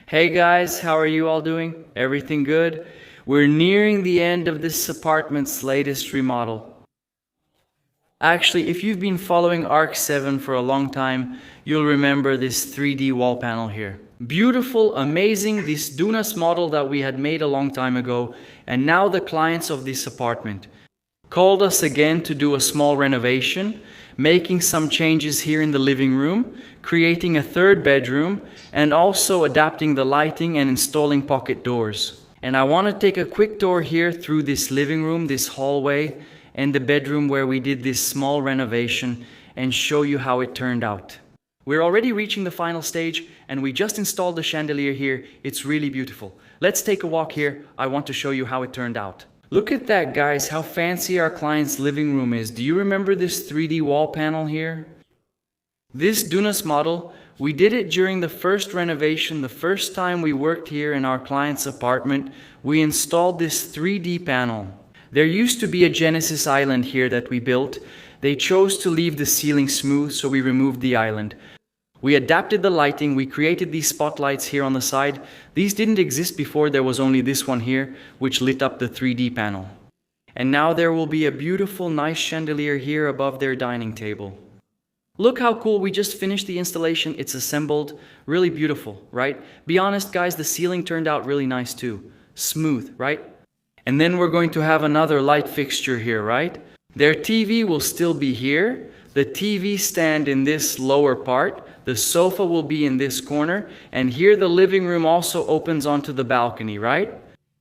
Hey guys, how are you all doing? Everything good? We're nearing the end of this apartment's latest remodel. Actually, if you've been following Arc 7 for a long time, you'll remember this 3D wall panel here. Beautiful, amazing, this Dunas model that we had made a long time ago, and now the clients of this apartment called us again to do a small renovation, making some changes here in the living room, creating a third bedroom, and also adapting the lighting and installing pocket doors. And I want to take a quick tour here through this living room, this hallway, and the bedroom where we did this small renovation and show you how it turned out. We're already reaching the final stage and we just installed the chandelier here. It's really beautiful. Let's take a walk here. I want to show you how it turned out. Look at that, guys, how fancy our client's living room is. Do you remember this 3D wall panel here? This Dunas model, we did it during the first renovation. The first time we worked here in our client's apartment, we installed this 3D panel. There used to be a Genesis island here that we built. They chose to leave the ceiling smooth, so we removed the island. We adapted the lighting, we created these spotlights here on the side. These didn't exist before, there was only this one here, which lit up the 3D panel. And now there will be a beautiful, nice chandelier here above their dining table. Look how cool, we just finished the installation, it's assembled, really beautiful, right? Be honest guys, the ceiling turned out really nice too. Smooth, right? And then we're going to have another light fixture here, right? Their TV will still be here. The TV stand in this lower part. The sofa will be in this corner. And here the living room also opens onto the balcony, right?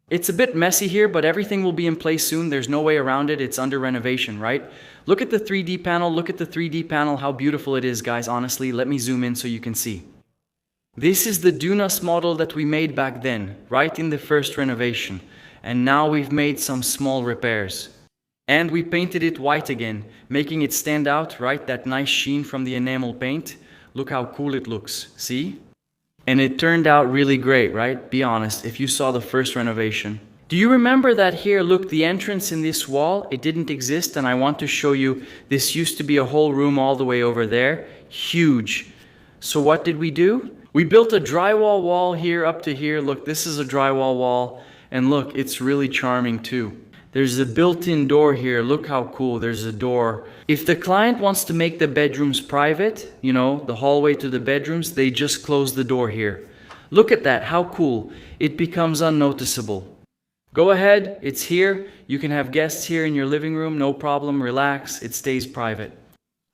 It's a bit messy here, but everything will be in place soon. There's no way around it. It's under renovation, right? Look at the 3D panel. Look at the 3D panel. How beautiful it is, guys. Honestly, let me zoom in so you can see. This is the Dunas model that we made back then, right in the first renovation. And now we've made some small repairs. And we painted it white again, making it stand out, right? That nice sheen from the enamel paint. Look how cool it looks, see? And it turned out really great, right? Be honest, if you saw the first renovation. Do you remember that here, look, the entrance in this wall, it didn't exist, and I want to show you, this used to be a whole room all the way over there, huge. So what did we do? We built a drywall wall here up to here. Look, this is a drywall wall. And look, it's really charming too. There's a built-in door here. Look how cool, there's a door. If the client wants to make the bedrooms private, you know, the hallway to the bedrooms, they just close the door here. Look at that, how cool. It becomes unnoticeable. Go ahead, it's here. You can have guests here in your living room, no problem, relax, it stays private.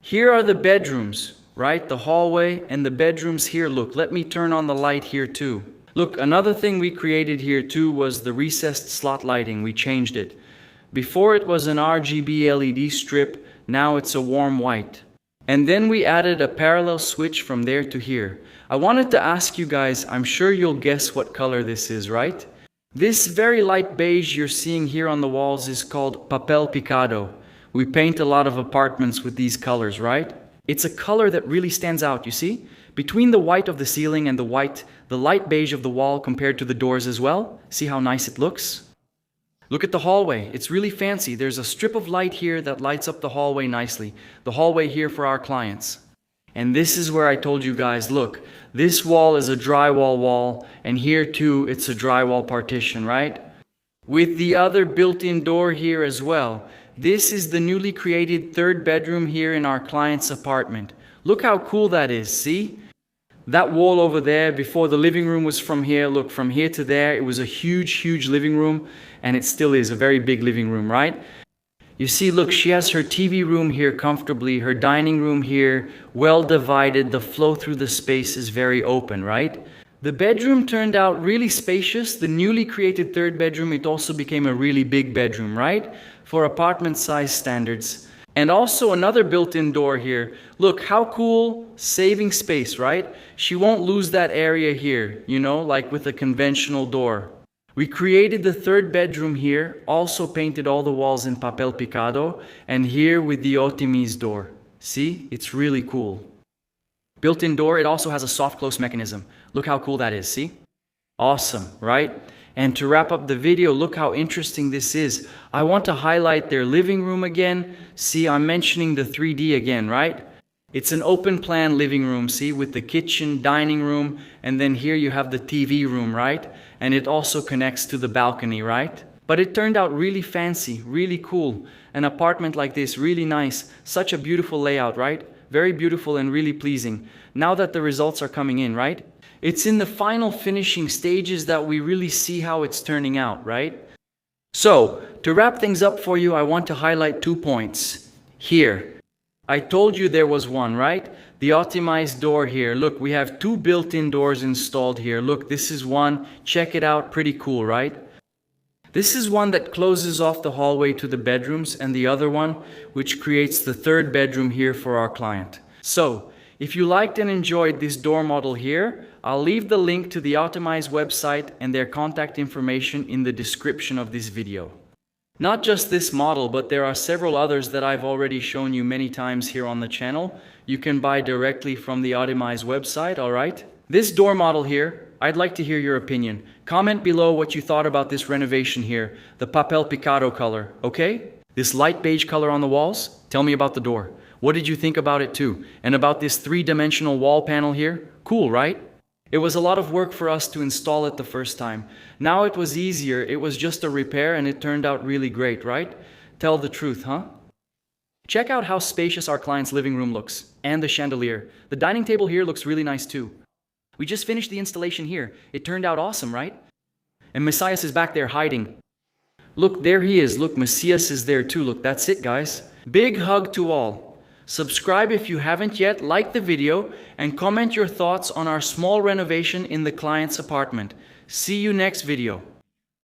Here are the bedrooms, right? The hallway and the bedrooms here. Look, let me turn on the light here too. Look, another thing we created here too was the recessed slot lighting. We changed it. Before it was an RGB LED strip, now it's a warm white. And then we added a parallel switch from there to here. I wanted to ask you guys, I'm sure you'll guess what color this is, right? This very light beige you're seeing here on the walls is called papel picado. We paint a lot of apartments with these colors, right? It's a color that really stands out, you see? Between the white of the ceiling and the light beige of the wall compared to the doors as well. See how nice it looks? Look at the hallway. It's really fancy. There's a strip of light here that lights up the hallway nicely. The hallway here for our clients. And this is where I told you guys, look, this wall is a drywall wall, and here too it's a drywall partition, right? With the other built-in door here as well. This is the newly created third bedroom here in our client's apartment. Look how cool that is, see? That wall over there, before the living room was from here, look, from here to there, it was a huge, huge living room, and it still is a very big living room, right? You see, look, she has her TV room here comfortably, her dining room here, well divided, the flow through the space is very open, right? The bedroom turned out really spacious. The newly created third bedroom, it also became a really big bedroom, right? For apartment size standards. And also another built-in door here. Look, how cool, saving space, right? She won't lose that area here, you know, like with a conventional door. We created the third bedroom here, also painted all the walls in papel picado, and here with the Otimis door. See, it's really cool. Built-in door, it also has a soft close mechanism. Look how cool that is, see? Awesome, right? And to wrap up the video, look how interesting this is. I want to highlight their living room again. See, I'm mentioning the 3D again, right? It's an open plan living room, see, with the kitchen, dining room, and then here you have the TV room, right? And it also connects to the balcony, right? But it turned out really fancy, really cool. An apartment like this, really nice. Such a beautiful layout, right? Very beautiful and really pleasing. Now that the results are coming in, right? It's in the final finishing stages that we really see how it's turning out, right? So, to wrap things up for you, I want to highlight 2 points. Here, I told you there was one, right? The optimized door here. Look, we have 2 built-in doors installed here. Look, this is one. Check it out. Pretty cool, right? This is one that closes off the hallway to the bedrooms, and the other one, which creates the 3rd bedroom here for our client. So, if you liked and enjoyed this door model here, I'll leave the link to the Optimize website and their contact information in the description of this video. Not just this model, but there are several others that I've already shown you many times here on the channel. You can buy directly from the Optimize website, alright? This door model here, I'd like to hear your opinion. Comment below what you thought about this renovation here, the Papel Picado color, okay? This light beige color on the walls? Tell me about the door. What did you think about it too? And about this 3-dimensional wall panel here? Cool, right? It was a lot of work for us to install it the first time. Now it was easier, it was just a repair and it turned out really great, right? Tell the truth, huh? Check out how spacious our client's living room looks, and the chandelier. The dining table here looks really nice too. We just finished the installation here. It turned out awesome, right? And Messias is back there hiding. Look, there he is. Look, Messias is there too. Look, that's it, guys. Big hug to all. Subscribe if you haven't yet, like the video, and comment your thoughts on our small renovation in the client's apartment. See you next video.